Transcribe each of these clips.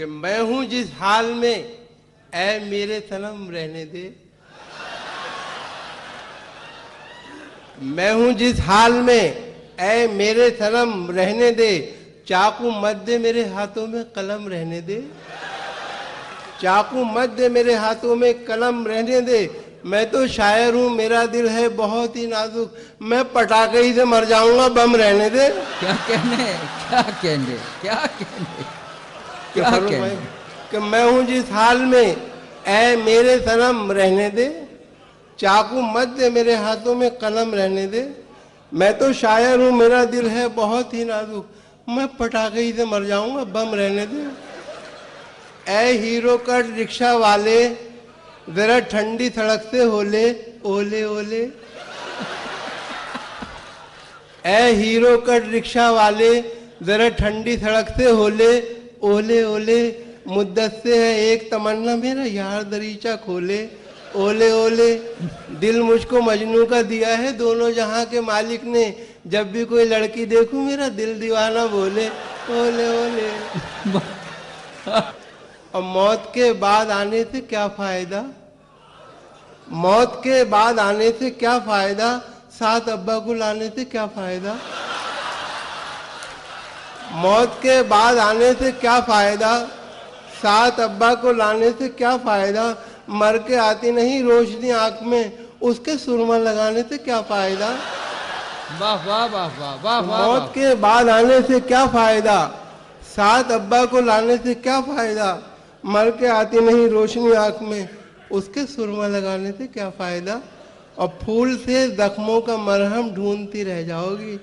कि मैं हूं जिस हाल में ऐ मेरे सनम रहने दे। मैं हूं जिस हाल में ऐ मेरे सनम रहने दे, चाकू मत दे मेरे हाथों में कलम रहने दे। चाकू मत दे मेरे हाथों में कलम रहने दे, मैं तो शायर हूँ मेरा दिल है बहुत ही नाजुक, मैं पटाखे ही से मर जाऊंगा बम रहने दे। क्या कहने, क्या कहने, क्या कहने, क्या कहने। कि मैं हूँ जिस हाल में ऐ मेरे सनम रहने दे, चाकू मत दे मेरे हाथों में कलम रहने दे, मैं तो शायर हूँ मेरा दिल है बहुत ही नाजुक, मैं पटाखे ही से मर जाऊंगा बम रहने दे। ऐ हीरो कट रिक्शा वाले जरा ठंडी सड़क से होले ओले ओले। ऐ हीरो कट रिक्शा वाले जरा ठंडी सड़क से होले ओले ओले, मुद्दत से है एक तमन्ना मेरा यार दरीचा खोले ओले ओले। दिल मुझको मजनू का दिया है दोनों जहां के मालिक ने, जब भी कोई लड़की देखूं मेरा दिल दीवाना बोले ओले ओले। और मौत के बाद आने से क्या फायदा, मौत के बाद आने से क्या फायदा, साथ अब्बा को लाने से क्या फायदा। मौत के बाद आने से क्या फायदा, साथ अब्बा को लाने से क्या फायदा, मर के आती नहीं रोशनी आंख में उसके सुरमा लगाने से क्या फायदा। वाह वाह वाह वाह वाह वाह। मौत के बाद आने से क्या फायदा, साथ अब्बा को लाने से क्या फायदा, मर के आती नहीं रोशनी आंख में उसके सुरमा लगाने से क्या फायदा। और फूल से जख्मों का मरहम ढूंढती रह जाओगी,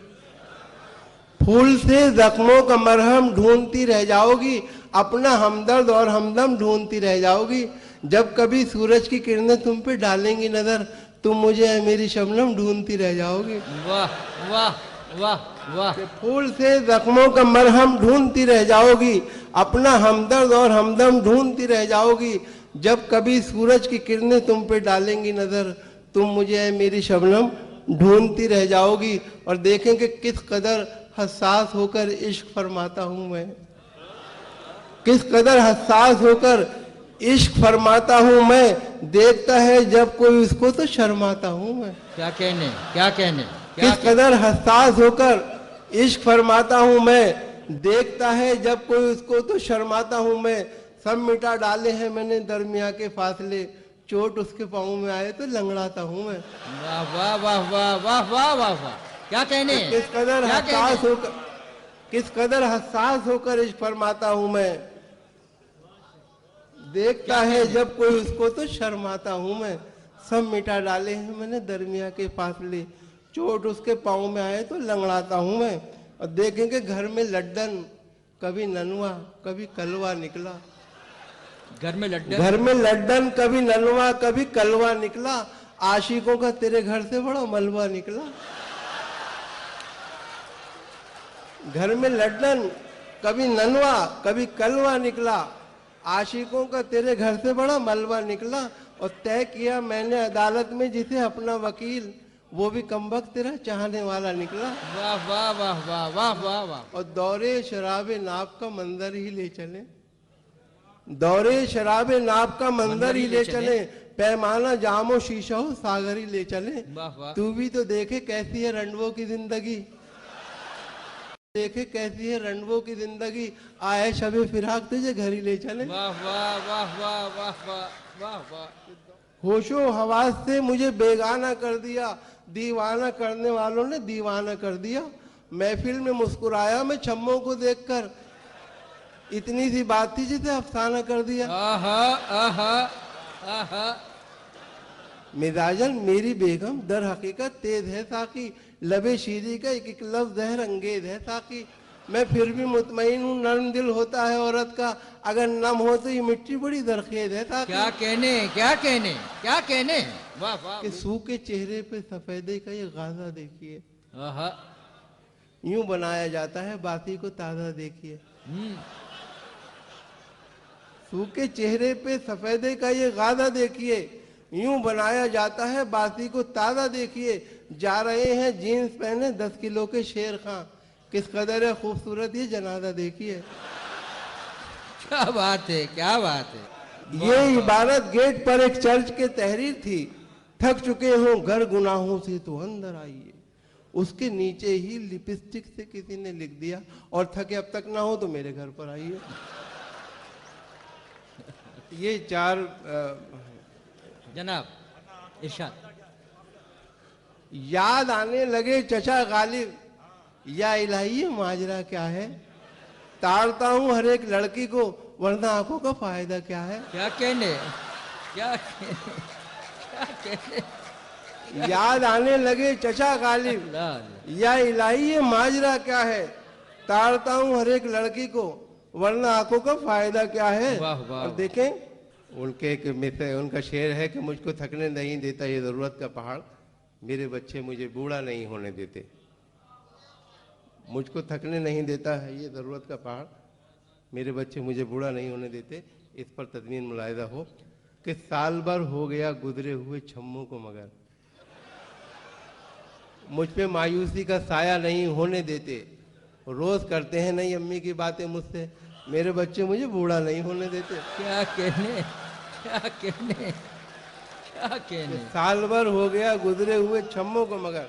फूल से जख्मों का मरहम ढूंढती रह जाओगी, अपना हमदर्द और हमदम ढूंढती रह जाओगी। जब कभी सूरज की किरणें तुम पे डालेंगी नजर, तुम मुझे मेरी शबनम ढूंढती रह जाओगी। वाह वाह वाह वाह। फूल से जख्मों का मरहम ढूंढती रह जाओगी, अपना हमदर्द और हमदम ढूंढती रह जाओगी। जब कभी सूरज की किरणें तुम पे डालेंगी नजर, तुम मुझे मेरी शबनम ढूंढती रह जाओगी। और देखेंगे किस कदर हसास होकर इश्क फरमाता हूं मैं, किस कदर हसास होकर इश्क फरमाता हूं मैं, देखता है जब कोई उसको तो शर्माता हूं मैं। क्या कहने, क्या कहने, किस कदर हसास होकर इश्क फरमाता हूं मैं, देखता है जब कोई उसको तो शर्माता हूं मैं। सब मिटा डाले हैं मैंने दरमिया के फासले, चोट उसके पाँव में आए तो लंगड़ाता हूं मैं। वाह वाह वाह वाह वाह वाह वाह वाह। क्या कहने, किस कदर हसास होकर, किस कदर हसास होकर इश्क फरमाता हूं मैं, देखता है जब कोई उसको तो शर्माता हूं मैं। सब मिटा डाले हैं मैंने दरमिया के फासले, चोट उसके पाँव में आए तो लंगड़ाता हूं मैं। और देखेंगे घर में लड्डन कभी ननवा कभी कलवा निकला, घर में लड्डन, घर में लड्डन कभी ननवा कभी कलवा निकला, आशिकों का तेरे घर से बड़ा मलबा निकला। घर में लड्डन कभी ननवा कभी कलवा निकला, आशिकों का तेरे घर से बड़ा मलबा निकला। और तय किया मैंने अदालत में जिसे अपना वकील, वो भी कमबख्त तेरा चाहने वाला निकला। वाह वाह वाह वाह वाह वाह वाह। और दौरे शराबे नाप का मंजर ही ले चले, दौरे शराबे नाप का मंजर ही ले चले, पैमाना जामो शीशा हो सागर ही ले चले। तू भी तो देखे कैसी है रंडवों की जिंदगी, देखे कैसी है रंडवों की जिंदगी, आए शबे फिराक तुझे घर ही ले चले। वाह वाह वाह वाह वाह वाह वाह वाह। होशो हवास से मुझे बेगाना कर दिया, दीवाना करने वालों ने दीवाना कर दिया। महफिल में मुस्कुराया मैं छम्मों को देखकर, इतनी सी बात थी जिसे अफसाना कर दिया। आहा आहा आहा। मिजाजन मेरी बेगम दर हकीकत तेज है साकी, लबे शीरी का एक एक लफ्ज जहर अंगेज है साकी। मैं फिर भी मुतमईन हूँ नर्म दिल होता है औरत का, अगर नम हो तो ये मिट्टी बड़ी दरखेज है साकी। क्या कहने, क्या कहने, क्या कहने। वाह वाह। कि सूखे चेहरे पे सफेदे का ये गाजा देखिए, आहा। यूं बनाया जाता है बाती को ताजा देखिए। सूखे चेहरे पे सफेदे का ये गाजा देखिए, यूं बनाया जाता है बासी को ताजा देखिए। जा रहे हैं जीन्स पहने 10 किलो के शेर खां, किस कदर है खूबसूरत ये जनाजा देखिए। क्या बात है, क्या बात है। ये इबारत गेट पर एक चर्च के तहरीर थी, थक चुके हो घर गुनाहों से तो अंदर आइए। उसके नीचे ही लिपस्टिक से किसी ने लिख दिया, और थके अब तक ना हो तो मेरे घर पर आइए। ये चार जनाब इरशाद। याद आने लगे चचा गालिब, या इलाही ये माजरा क्या है। ताड़ता हूं हर एक लड़की को, वरना आंखों का फायदा क्या है। क्या कहने, क्या कहने, क्या कहने। याद आने लगे चचा गालिब, अल्लाह। या इलाही ये माजरा क्या है। ताड़ता हूं हर एक लड़की को, वरना आंखों का फायदा क्या है। वाह, वाह, और देखें उनके एक मित्र, उनका शेर है कि मुझको थकने नहीं देता ये जरूरत का पहाड़, मेरे बच्चे मुझे बूढ़ा नहीं होने देते। मुझको थकने नहीं देता है ये ज़रूरत का पहाड़, मेरे बच्चे मुझे बूढ़ा नहीं होने देते। इस पर तदमीन मुलाहिदा हो कि साल भर हो गया गुजरे हुए छम्मों को, मगर मुझ पे मायूसी का साया नहीं होने देते। रोज़ करते हैं नई अम्मी की बातें मुझसे, मेरे बच्चे मुझे बूढ़ा नहीं होने देते। क्या कहने, क्या कहने, क्या कहने। साल भर हो गया गुजरे हुए छम्मों को, मगर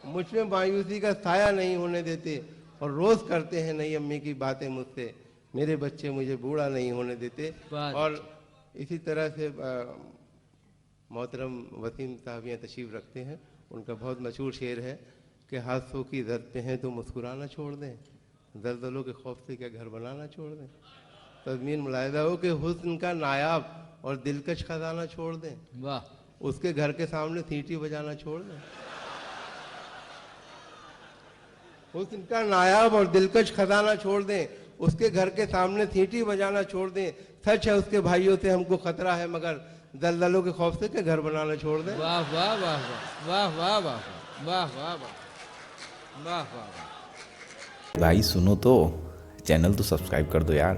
मुझ में मायूसी का साया नहीं होने देते। और रोज करते हैं नई अम्मी की बातें मुझसे, मेरे बच्चे मुझे बूढ़ा नहीं होने देते। और इसी तरह से मोहतरम वसीम साहब यहाँ तशरीफ रखते हैं, उनका बहुत मशहूर शेर है कि हादसों की दर्द पे हैं तो मुस्कुराना छोड़ दें, दलदलों के खौफ से क्या घर बनाना छोड़ दें। तज़मीन मुलाहिदा हो कि हुस्न का नायाब और दिलकश खजाना छोड़ दें, वाह। उसके घर के सामने सीटी बजाना छोड़ दें। हुस्न का नायाब और दिलकश खजाना छोड़ दें, उसके घर के सामने सीटी बजाना छोड़ दें। सच है उसके भाइयों से हमको खतरा है, मगर दलदलों के खौफ से क्या घर बनाना छोड़ दें। वाह वाह वाह वाह वाह वाह वाह वाह वाह वाह वाह वाह। भाई सुनो तो, चैनल तो सब्सक्राइब कर दो यार।